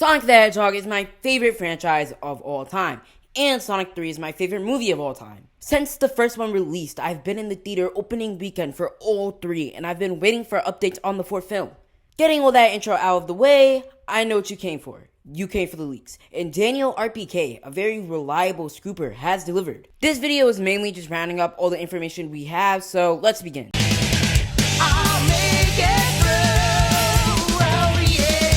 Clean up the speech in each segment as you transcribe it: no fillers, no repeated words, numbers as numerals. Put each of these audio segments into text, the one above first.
Sonic the Hedgehog is my favorite franchise of all time, and Sonic 3 is my favorite movie of all time. Since the first one released, I've been in the theater opening weekend for all three, and I've been waiting for updates on the fourth film. Getting all that intro out of the way, I know what you came for. You came for the leaks, and Daniel RPK, a very reliable scooper, has delivered. This video is mainly just rounding up all the information we have, so let's begin. I'll make it through, oh yeah.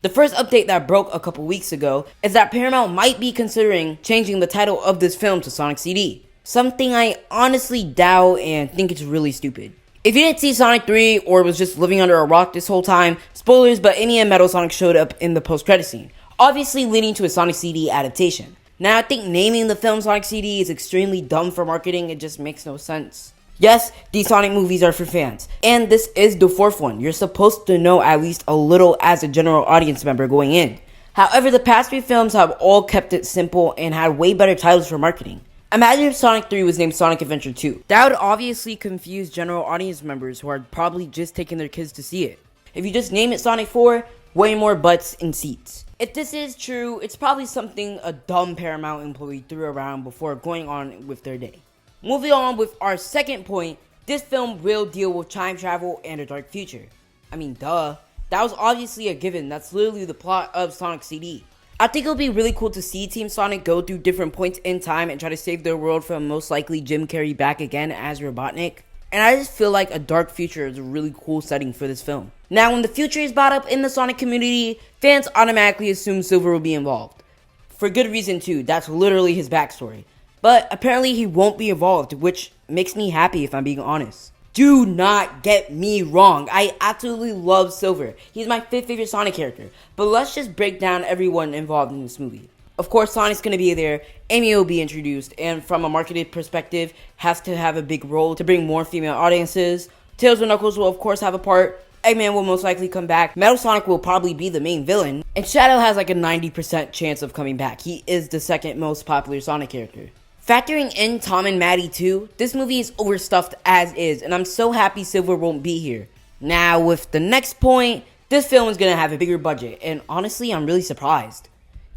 The first update that broke a couple weeks ago is that Paramount might be considering changing the title of this film to Sonic CD. Something I honestly doubt and think it's really stupid. If you didn't see Sonic 3 or was just living under a rock this whole time, spoilers, but Amy and Metal Sonic showed up in the post-credit scene, obviously leading to a Sonic CD adaptation. Now I think naming the film Sonic CD is extremely dumb for marketing, it just makes no sense. Yes, these Sonic movies are for fans, and this is the fourth one. You're supposed to know at least a little as a general audience member going in. However, the past three films have all kept it simple and had way better titles for marketing. Imagine if Sonic 3 was named Sonic Adventure 2. That would obviously confuse general audience members who are probably just taking their kids to see it. If you just name it Sonic 4, way more butts and seats. If this is true, it's probably something a dumb Paramount employee threw around before going on with their day. Moving on with our second point, this film will deal with time travel and a dark future. I mean, duh. That was obviously a given. That's literally the plot of Sonic CD. I think it would be really cool to see Team Sonic go through different points in time and try to save their world from most likely Jim Carrey back again as Robotnik. And I just feel like a dark future is a really cool setting for this film. Now, when the future is brought up in the Sonic community, fans automatically assume Silver will be involved. For good reason too, that's literally his backstory. But apparently he won't be involved, which makes me happy if I'm being honest. Do not get me wrong, I absolutely love Silver. He's my fifth favorite Sonic character. But let's just break down everyone involved in this movie. Of course, Sonic's gonna be there, Amy will be introduced, and from a marketed perspective, has to have a big role to bring more female audiences. Tails and Knuckles will of course have a part. Eggman will most likely come back. Metal Sonic will probably be the main villain. And Shadow has like a 90% chance of coming back. He is the second most popular Sonic character. Factoring in Tom and Maddie too, this movie is overstuffed as is, and I'm so happy Silver won't be here. Now with the next point, this film is gonna have a bigger budget, and honestly I'm really surprised.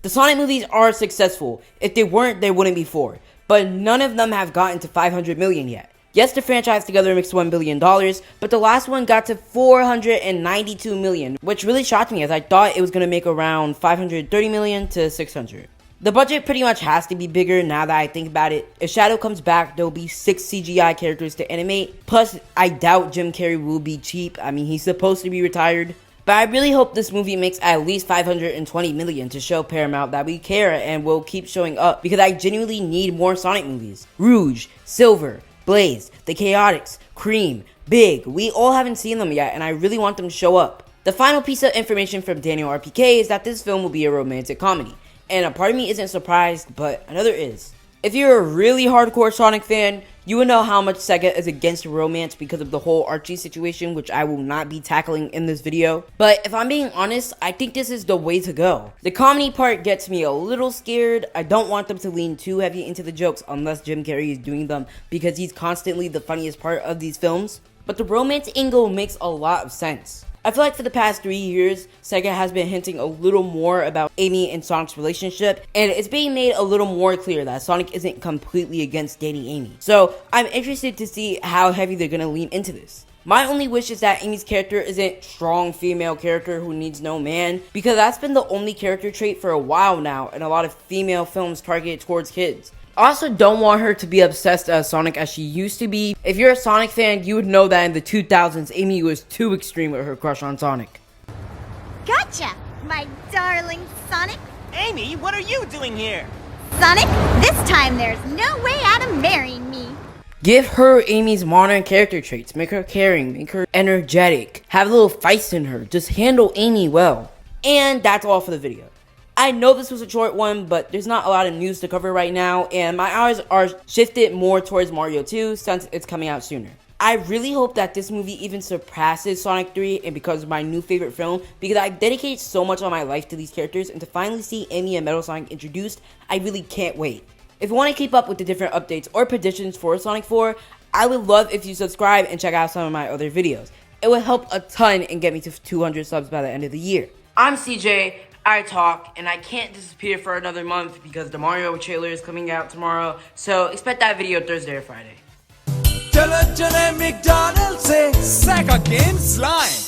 The Sonic movies are successful. If they weren't, there wouldn't be four. But none of them have gotten to 500 million yet. Yes, the franchise together makes $1 billion, but the last one got to 492 million, which really shocked me as I thought it was gonna make around 530 million to 600. The budget pretty much has to be bigger now that I think about it. If Shadow comes back, there will be 6 CGI characters to animate. Plus, I doubt Jim Carrey will be cheap. I mean, he's supposed to be retired. But I really hope this movie makes at least 520 million to show Paramount that we care and will keep showing up, because I genuinely need more Sonic movies. Rouge, Silver, Blaze, The Chaotix, Cream, Big. We all haven't seen them yet and I really want them to show up. The final piece of information from Daniel RPK is that this film will be a romantic comedy. And a part of me isn't surprised, but another is. If you're a really hardcore Sonic fan, you would know how much Sega is against romance because of the whole Archie situation, which I will not be tackling in this video. But if I'm being honest, I think this is the way to go. The comedy part gets me a little scared. I don't want them to lean too heavy into the jokes unless Jim Carrey is doing them, because he's constantly the funniest part of these films. But the romance angle makes a lot of sense. I feel like for the past 3 years, Sega has been hinting a little more about Amy and Sonic's relationship, and it's being made a little more clear that Sonic isn't completely against dating Amy. So I'm interested to see how heavy they're gonna lean into this. My only wish is that Amy's character isn't strong female character who needs no man, because that's been the only character trait for a while now in a lot of female films targeted towards kids. I also don't want her to be obsessed as Sonic as she used to be. If you're a Sonic fan, you would know that in the 2000s, Amy was too extreme with her crush on Sonic. Gotcha, my darling Sonic. Amy, what are you doing here? Sonic, this time there's no way out of marrying me. Give her Amy's modern character traits. Make her caring, make her energetic, have a little feist in her. Just handle Amy well. And that's all for the video. I know this was a short one, but there's not a lot of news to cover right now, and my eyes are shifted more towards Mario 2 since it's coming out sooner. I really hope that this movie even surpasses Sonic 3 and becomes my new favorite film, because I've dedicated so much of my life to these characters, and to finally see Amy and Metal Sonic introduced, I really can't wait. If you want to keep up with the different updates or predictions for Sonic 4, I would love if you subscribe and check out some of my other videos. It would help a ton and get me to 200 subs by the end of the year. I'm CJ, I talk, and I can't disappear for another month because the Mario trailer is coming out tomorrow, so expect that video Thursday or Friday. चलो चले McDonald से Saika game slime